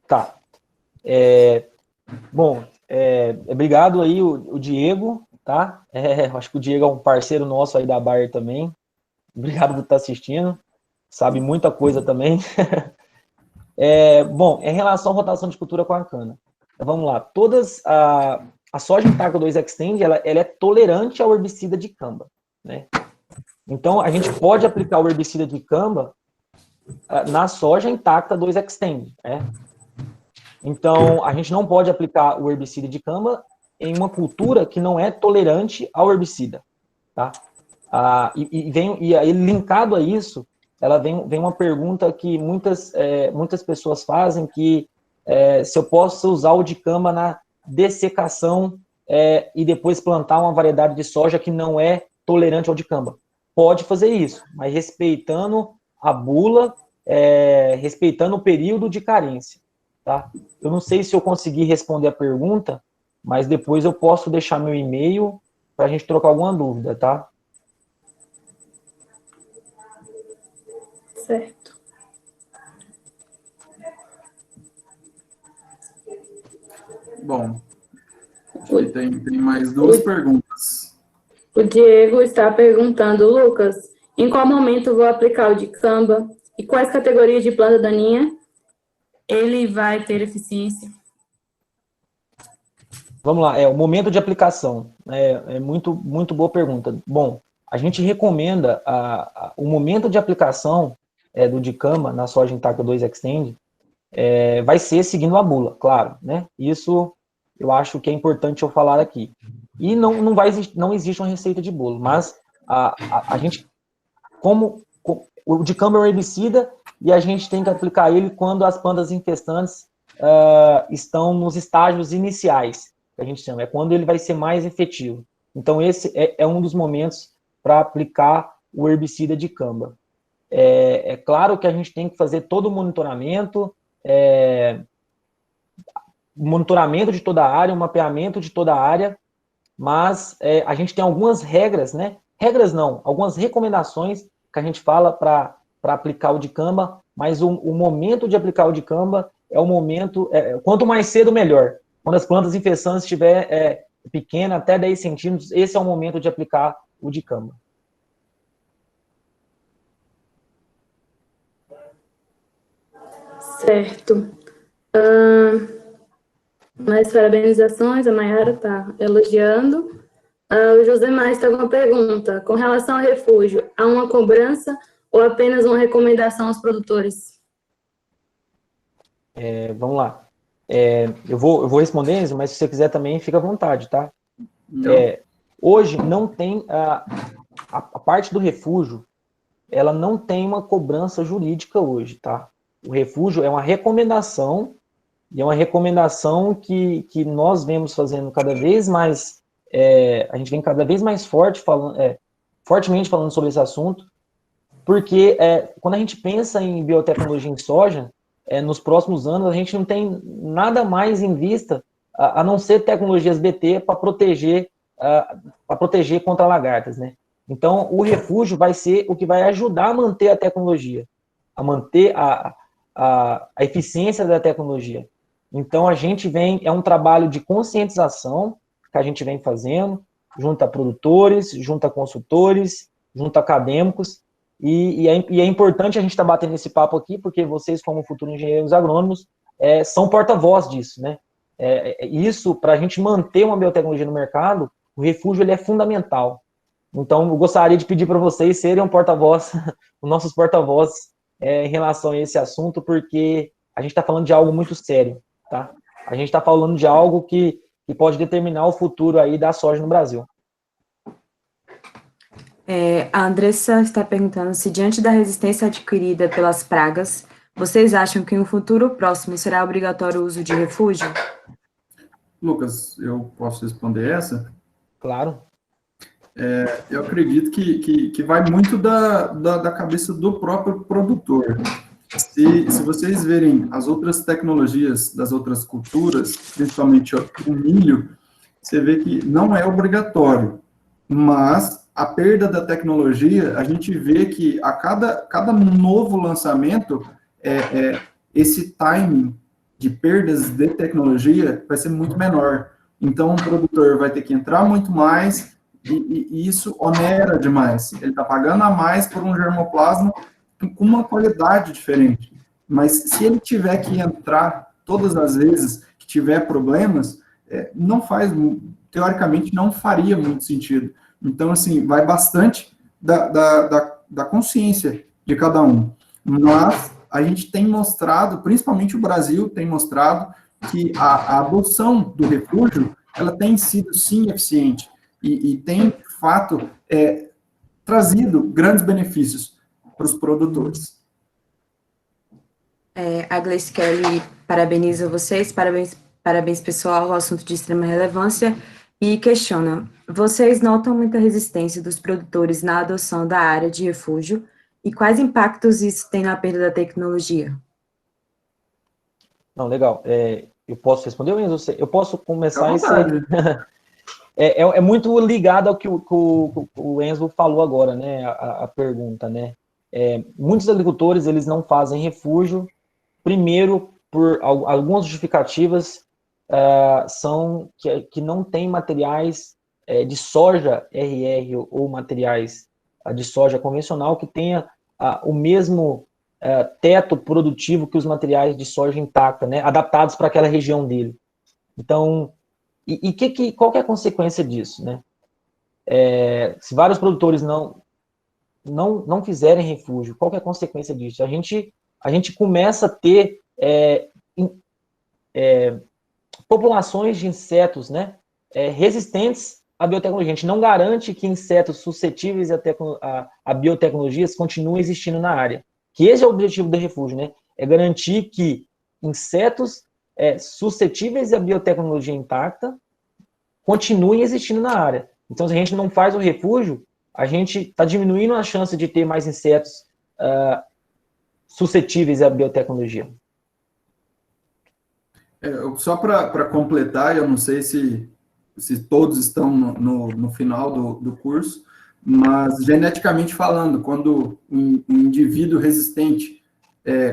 Tá. Bom, obrigado aí o Diego, tá? Acho que o Diego é um parceiro nosso aí da Bayer também. Obrigado por estar assistindo. Sabe muita coisa também. Bom, em relação à rotação de cultura com a cana, vamos lá. A soja Intacta 2 Extend, ela é tolerante ao herbicida de camba, né? Então, a gente pode aplicar o herbicida de camba na soja Intacta 2 Extend, né? Então, a gente não pode aplicar o herbicida de camba em uma cultura que não é tolerante ao herbicida, tá? E aí, linkado a isso, vem uma pergunta que muitas pessoas fazem, que se eu posso usar o dicamba na dessecação e depois plantar uma variedade de soja que não é tolerante ao dicamba. Pode fazer isso, mas respeitando a bula, respeitando o período de carência, tá? Eu não sei se eu consegui responder a pergunta, mas depois eu posso deixar meu e-mail para a gente trocar alguma dúvida, tá? Certo. Bom, acho que tem mais duas perguntas. O Diego está perguntando, Lucas, em qual momento vou aplicar o dicamba e quais categorias de planta daninha ele vai ter eficiência? Vamos lá, o momento de aplicação. Muito boa pergunta. Bom, a gente recomenda o momento de aplicação do dicamba na soja Intacta 2 Extend vai ser seguindo a bula, claro, né? Isso eu acho que é importante eu falar aqui. E não existe uma receita de bolo, mas a gente, o dicamba é um herbicida e a gente tem que aplicar ele quando as plantas infestantes estão nos estágios iniciais, que a gente chama, é quando ele vai ser mais efetivo. Então, esse é um dos momentos para aplicar o herbicida dicamba. É claro que a gente tem que fazer todo o monitoramento de toda a área, um mapeamento de toda a área, mas a gente tem algumas regras, né? Regras não, algumas recomendações que a gente fala para aplicar o dicamba, mas o momento de aplicar o dicamba é o momento, quanto mais cedo, melhor. Quando as plantas infestantes estiver pequena, até 10 centímetros, esse é o momento de aplicar o dicamba. Certo. Mais parabenizações, a Mayara está elogiando. O José Mais está com uma pergunta. Com relação ao refúgio, há uma cobrança ou apenas uma recomendação aos produtores? Vamos lá. Eu vou responder, Enzo, mas se você quiser também, fica à vontade, tá? Hoje não tem a parte do refúgio, ela não tem uma cobrança jurídica hoje, tá? O refúgio é uma recomendação, e é uma recomendação que nós vemos fazendo cada vez mais, a gente vem cada vez mais fortemente falando sobre esse assunto, porque quando a gente pensa em biotecnologia em soja, nos próximos anos a gente não tem nada mais em vista a não ser tecnologias BT para proteger contra lagartas, né? Então, o refúgio vai ser o que vai ajudar a manter a tecnologia, a manter a eficiência da tecnologia. Então, é um trabalho de conscientização que a gente vem fazendo, junto a produtores, junto a consultores, junto a acadêmicos, E é importante a gente estar batendo esse papo aqui, porque vocês, como futuros engenheiros agrônomos, são porta-voz disso, né? Isso, para a gente manter uma biotecnologia no mercado, o refúgio ele é fundamental. Então, eu gostaria de pedir para vocês serem um porta-voz, os nossos porta-vozes em relação a esse assunto, porque a gente está falando de algo muito sério, tá? A gente está falando de algo que pode determinar o futuro aí da soja no Brasil. A Andressa está perguntando se, diante da resistência adquirida pelas pragas, vocês acham que em um futuro próximo será obrigatório o uso de refúgio? Lucas, eu posso responder essa? Claro. Eu acredito que vai muito da cabeça do próprio produtor. Se vocês verem as outras tecnologias das outras culturas, principalmente o milho, você vê que não é obrigatório, mas a perda da tecnologia, a gente vê que a cada novo lançamento, esse timing de perdas de tecnologia vai ser muito menor. Então, o produtor vai ter que entrar muito mais e isso onera demais. Ele está pagando a mais por um germoplasma com uma qualidade diferente. Mas se ele tiver que entrar todas as vezes que tiver problemas, teoricamente, não faria muito sentido. Então, assim, vai bastante da consciência de cada um. Mas a gente tem mostrado, principalmente o Brasil tem mostrado, que a adoção do refúgio, ela tem sido, sim, eficiente. E tem, de fato, trazido grandes benefícios para os produtores. A Gleice Kelly parabeniza vocês, parabéns pessoal, o assunto de extrema relevância, e questiona: vocês notam muita resistência dos produtores na adoção da área de refúgio e quais impactos isso tem na perda da tecnologia? Não, legal. Eu posso responder, Enzo? Eu posso começar esse... É muito ligado ao que o Enzo falou agora, né? A pergunta, né? Muitos agricultores, eles não fazem refúgio, primeiro, por algumas justificativas, são que não tem materiais de soja RR ou materiais de soja convencional que tenha o mesmo teto produtivo que os materiais de soja intacta, né? Adaptados para aquela região dele. Então, qual que é a consequência disso, né? Se vários produtores não fizerem refúgio, qual que é a consequência disso? A gente começa a ter populações de insetos, né, resistentes à biotecnologia. A gente não garante que insetos suscetíveis a biotecnologias continuem existindo na área. Que esse é o objetivo do refúgio, né? É garantir que insetos suscetíveis à biotecnologia intacta continuem existindo na área. Então, se a gente não faz o refúgio, a gente está diminuindo a chance de ter mais insetos suscetíveis à biotecnologia. Só para completar, eu não sei se todos estão no final do curso, mas geneticamente falando, quando um indivíduo resistente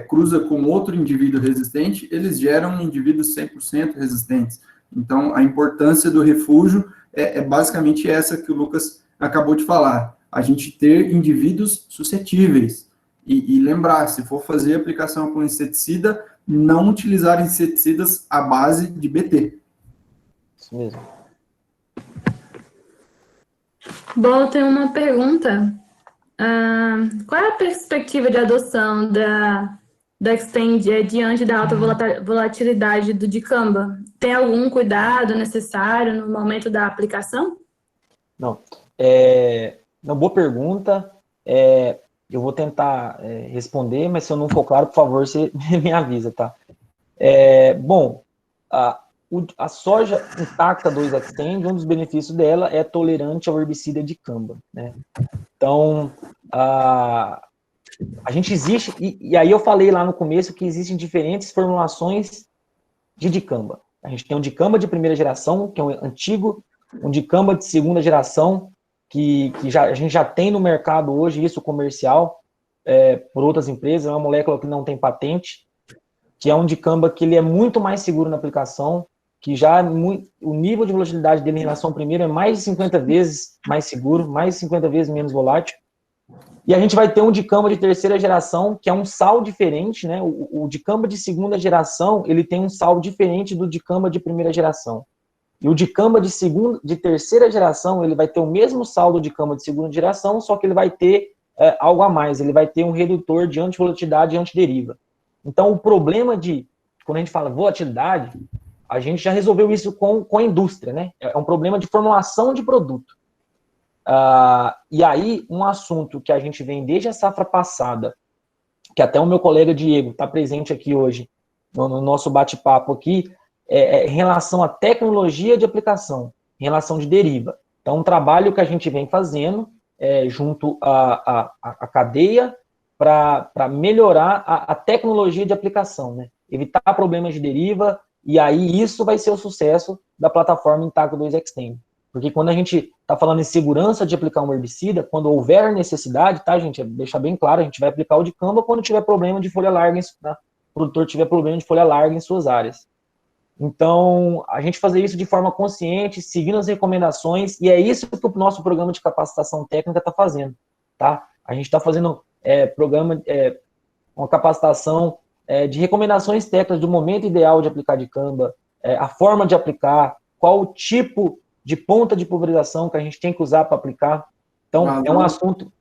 cruza com outro indivíduo resistente, eles geram indivíduos 100% resistentes. Então, a importância do refúgio é basicamente essa que o Lucas acabou de falar, a gente ter indivíduos suscetíveis. E lembrar, se for fazer aplicação com inseticida, não utilizar inseticidas à base de BT. Isso mesmo. Bom, tem uma pergunta. Qual é a perspectiva de adoção da Xtend diante da alta volatilidade do dicamba? Tem algum cuidado necessário no momento da aplicação? Não. Uma boa pergunta. Eu vou tentar responder, mas se eu não for claro, por favor, você me avisa, tá? Bom, a soja intacta 2 Xtend, um dos benefícios dela é tolerante ao herbicida dicamba, né? Então, a gente existe, e aí eu falei lá no começo que existem diferentes formulações de dicamba. A gente tem um dicamba de primeira geração, que é um antigo, um dicamba de segunda geração, que a gente já tem no mercado hoje, isso comercial, por outras empresas, é uma molécula que não tem patente, que é um dicamba que ele é muito mais seguro na aplicação, que o nível de volatilidade dele em relação ao primeiro é mais de 50 vezes mais seguro, mais de 50 vezes menos volátil, E a gente vai ter um dicamba de terceira geração, que é um sal diferente, né? O dicamba de segunda geração, ele tem um sal diferente do dicamba de primeira geração. E o dicamba de terceira geração, ele vai ter o mesmo sal do dicamba de segunda geração, só que ele vai ter algo a mais, ele vai ter um redutor de antivolatilidade e antideriva. Então, o problema quando a gente fala volatilidade, a gente já resolveu isso com a indústria, né? É um problema de formulação de produto. E aí, um assunto que a gente vem desde a safra passada, que até o meu colega Diego está presente aqui hoje, no nosso bate-papo aqui, em relação à tecnologia de aplicação, em relação de deriva. Então, um trabalho que a gente vem fazendo junto à cadeia para melhorar a tecnologia de aplicação, né? Evitar problemas de deriva, e aí isso vai ser o sucesso da plataforma Intaco 2 Xtend. Porque quando a gente está falando em segurança de aplicar um herbicida, quando houver necessidade, tá, gente? Deixar bem claro, a gente vai aplicar o dicamba quando tiver problema de folha larga, o produtor tiver problema de folha larga em suas áreas. Então, a gente fazer isso de forma consciente, seguindo as recomendações, e é isso que o nosso programa de capacitação técnica está fazendo, tá? A gente está fazendo uma capacitação de recomendações técnicas do momento ideal de aplicar dicamba, a forma de aplicar, qual o tipo de ponta de pulverização que a gente tem que usar para aplicar. Então, vazão. É um assunto...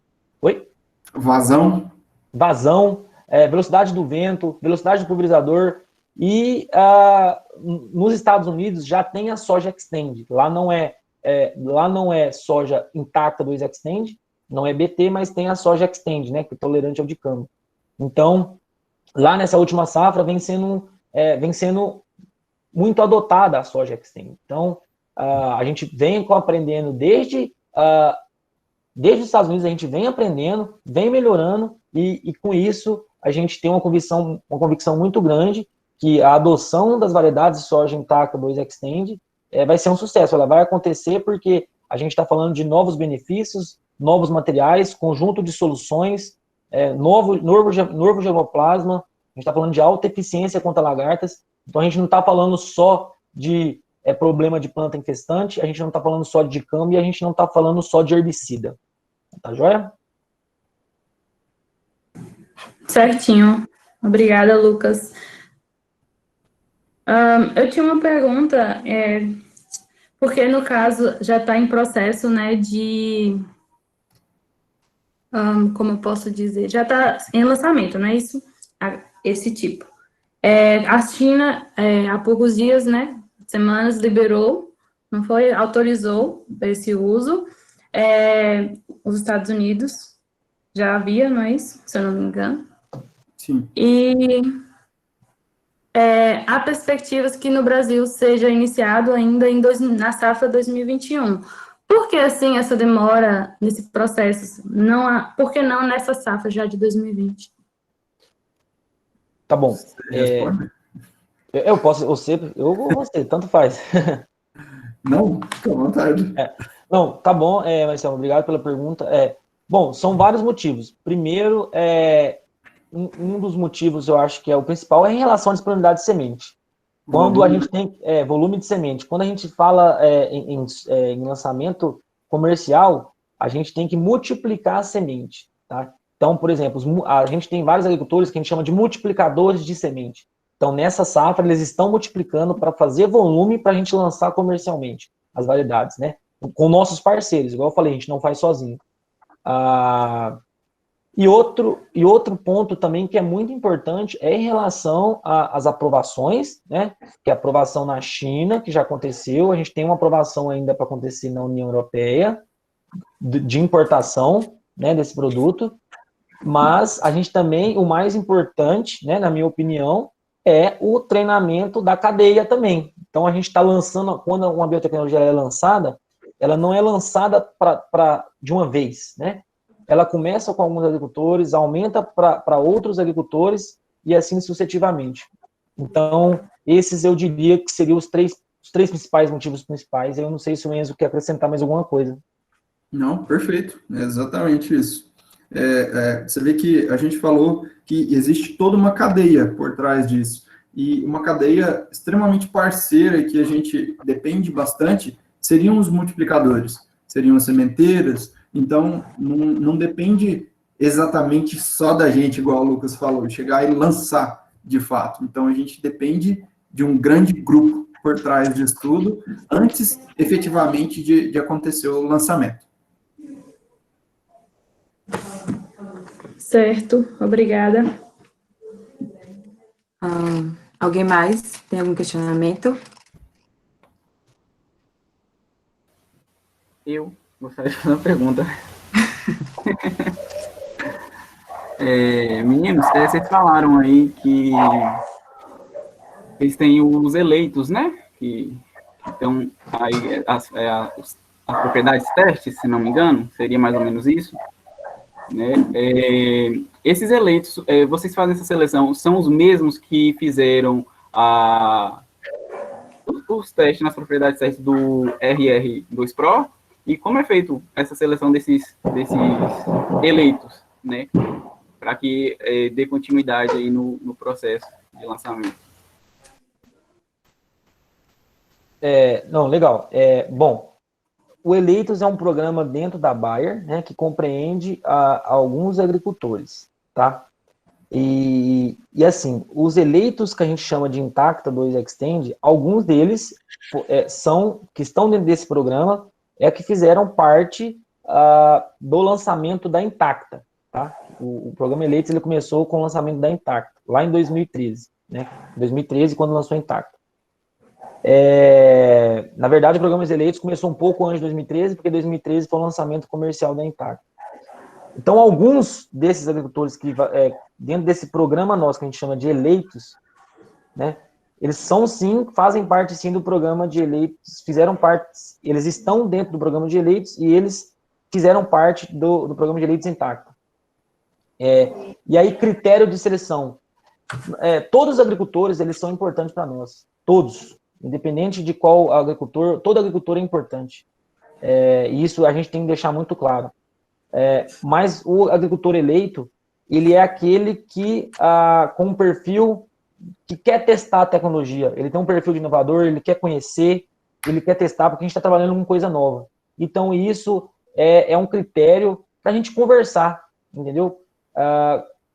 Oi? Vazão. Vazão, velocidade do vento, velocidade do pulverizador. E nos Estados Unidos já tem a soja Xtend. Lá não é soja intacta 2 Xtend, não é BT, mas tem a soja Xtend, né, que é tolerante ao dicamba. Então, lá nessa última safra vem sendo muito adotada a soja Xtend. Então, a gente vem aprendendo desde os Estados Unidos, a gente vem aprendendo, vem melhorando, e com isso a gente tem uma convicção muito grande que a adoção das variedades de soja intacta 2 Xtend vai ser um sucesso. Ela vai acontecer porque a gente está falando de novos benefícios, novos materiais, conjunto de soluções, novo germoplasma, a gente está falando de alta eficiência contra lagartas. Então a gente não está falando só de problema de planta infestante, a gente não está falando só de dicamba e a gente não está falando só de herbicida. Tá joia? Certinho. Obrigada, Lucas. Eu tinha uma pergunta, porque no caso já está em processo, né, de... como eu posso dizer? Já está em lançamento, não é isso? Esse tipo. A China, há poucos dias, né, semanas, liberou, não foi? Autorizou esse uso. Os Estados Unidos já havia, não é isso? Se eu não me engano. Sim. E há perspectivas que no Brasil seja iniciado ainda na safra 2021. Por que, assim, essa demora nesse processo? Por que não nessa safra já de 2020? Tá bom. Eu posso, eu ou você, tanto faz. Não, fica à vontade. Não, tá bom, Marcelo, obrigado pela pergunta. Bom, são vários motivos. Primeiro, um dos motivos, eu acho que é o principal, é em relação à disponibilidade de semente. Quando a gente tem volume de semente, quando a gente fala em lançamento comercial, a gente tem que multiplicar a semente, tá? Então, por exemplo, a gente tem vários agricultores que a gente chama de multiplicadores de semente. Então, nessa safra, eles estão multiplicando para fazer volume para a gente lançar comercialmente as variedades, né? Com nossos parceiros, igual eu falei, a gente não faz sozinho. E outro ponto também que é muito importante é em relação às aprovações, né? Que é a aprovação na China, que já aconteceu, a gente tem uma aprovação ainda para acontecer na União Europeia, de importação, né, desse produto, mas a gente também, o mais importante, né, na minha opinião, é o treinamento da cadeia também. Então, a gente está lançando, quando uma biotecnologia é lançada, ela não é lançada de uma vez, né? Ela começa com alguns agricultores, aumenta para outros agricultores e assim sucessivamente. Então, esses eu diria que seriam os três principais motivos principais. Eu não sei se o Enzo quer acrescentar mais alguma coisa. Não, perfeito. É exatamente isso. Você vê que a gente falou que existe toda uma cadeia por trás disso. E uma cadeia extremamente parceira que a gente depende bastante seriam os multiplicadores, seriam as sementeiras. Então, não depende exatamente só da gente, igual o Lucas falou, chegar e lançar de fato. Então, a gente depende de um grande grupo por trás disso tudo, antes, efetivamente, de acontecer o lançamento. Certo, obrigada. Alguém mais? Tem algum questionamento? Eu gostaria de fazer uma pergunta. Meninos, vocês falaram aí que eles têm os eleitos, né? Que estão aí, as propriedades testes, se não me engano, seria mais ou menos isso, né? Esses eleitos, vocês fazem essa seleção, são os mesmos que fizeram os testes nas propriedades testes do RR2 Pro? E como é feito essa seleção desses eleitos, né? Para que dê continuidade aí no processo de lançamento. Não, legal. Bom, o Eleitos é um programa dentro da Bayer, né, que compreende alguns agricultores, tá? E assim, os eleitos que a gente chama de Intacta 2 Extend, alguns deles que estão dentro desse programa, que fizeram parte do lançamento da Intacta, tá? O programa Eleitos, ele começou com o lançamento da Intacta, lá em 2013, né? 2013, quando lançou a Intacta. Na verdade, o programa Eleitos começou um pouco antes de 2013, porque 2013 foi o lançamento comercial da Intacta. Então, alguns desses agricultores que, dentro desse programa nosso, que a gente chama de eleitos, né, eles são, sim, fazem parte, sim, do programa de eleitos, fizeram parte, eles estão dentro do programa de eleitos e eles fizeram parte do programa de eleitos Intacta. E aí, critério de seleção. Todos os agricultores, eles são importantes para nós. Todos. Independente de qual agricultor, todo agricultor é importante. E isso a gente tem que deixar muito claro. Mas o agricultor eleito, ele é aquele que, com um perfil que quer testar a tecnologia, ele tem um perfil de inovador, ele quer conhecer, ele quer testar, porque a gente está trabalhando com coisa nova. Então, isso é um critério para a gente conversar, entendeu?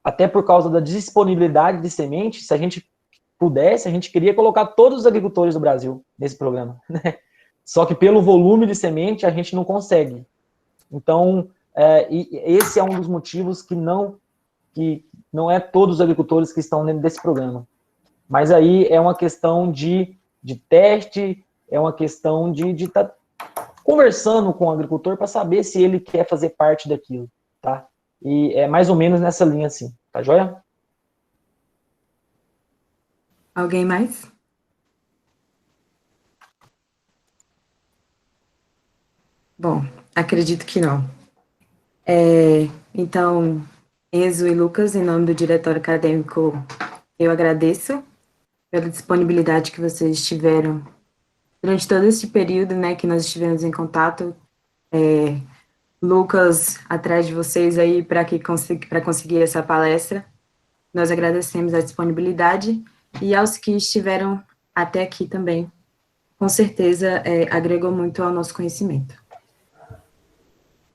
Até por causa da disponibilidade de semente, se a gente pudesse, a gente queria colocar todos os agricultores do Brasil nesse programa, né? Só que pelo volume de semente, a gente não consegue. Então, esse é um dos motivos que não é todos os agricultores que estão dentro desse programa. Mas aí é uma questão de teste, é uma questão de estar conversando com o agricultor para saber se ele quer fazer parte daquilo, tá? E é mais ou menos nessa linha, assim, tá joia? Alguém mais? Bom, acredito que não. Então, Enzo e Lucas, em nome do Diretório Acadêmico, eu agradeço pela disponibilidade que vocês tiveram durante todo esse período, né, que nós estivemos em contato. Lucas, atrás de vocês aí para conseguir essa palestra. Nós agradecemos a disponibilidade e aos que estiveram até aqui também. Com certeza, agregou muito ao nosso conhecimento.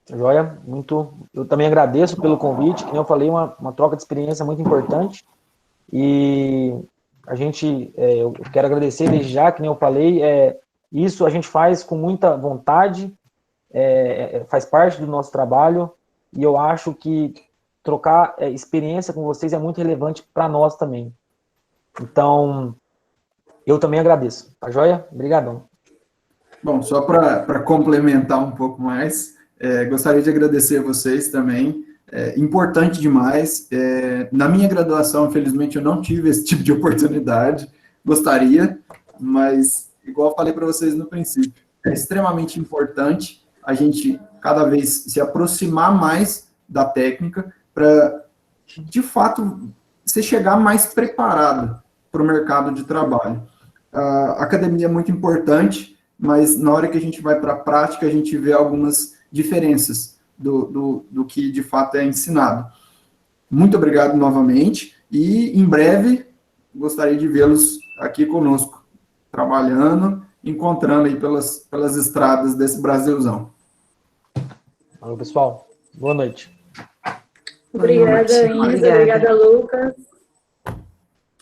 Joia, eu também agradeço pelo convite, como eu falei, uma troca de experiência muito importante, e eu quero agradecer desde já, que nem eu falei, isso a gente faz com muita vontade, faz parte do nosso trabalho, e eu acho que trocar experiência com vocês é muito relevante para nós também. Então, eu também agradeço, tá joia? Obrigadão. Bom, só para complementar um pouco mais, gostaria de agradecer a vocês também, importante demais. Na minha graduação, infelizmente, eu não tive esse tipo de oportunidade, gostaria, mas, igual eu falei para vocês no princípio, é extremamente importante a gente cada vez se aproximar mais da técnica para, de fato, você chegar mais preparado para o mercado de trabalho. A academia é muito importante, mas na hora que a gente vai para a prática, a gente vê algumas diferenças do que de fato é ensinado. Muito obrigado novamente, e em breve gostaria de vê-los aqui conosco, trabalhando, encontrando aí pelas estradas desse Brasilzão. Valeu, pessoal. Boa noite. Obrigada, Inês. Obrigada, Lucas.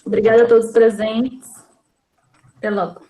Obrigada a todos os presentes. Até logo.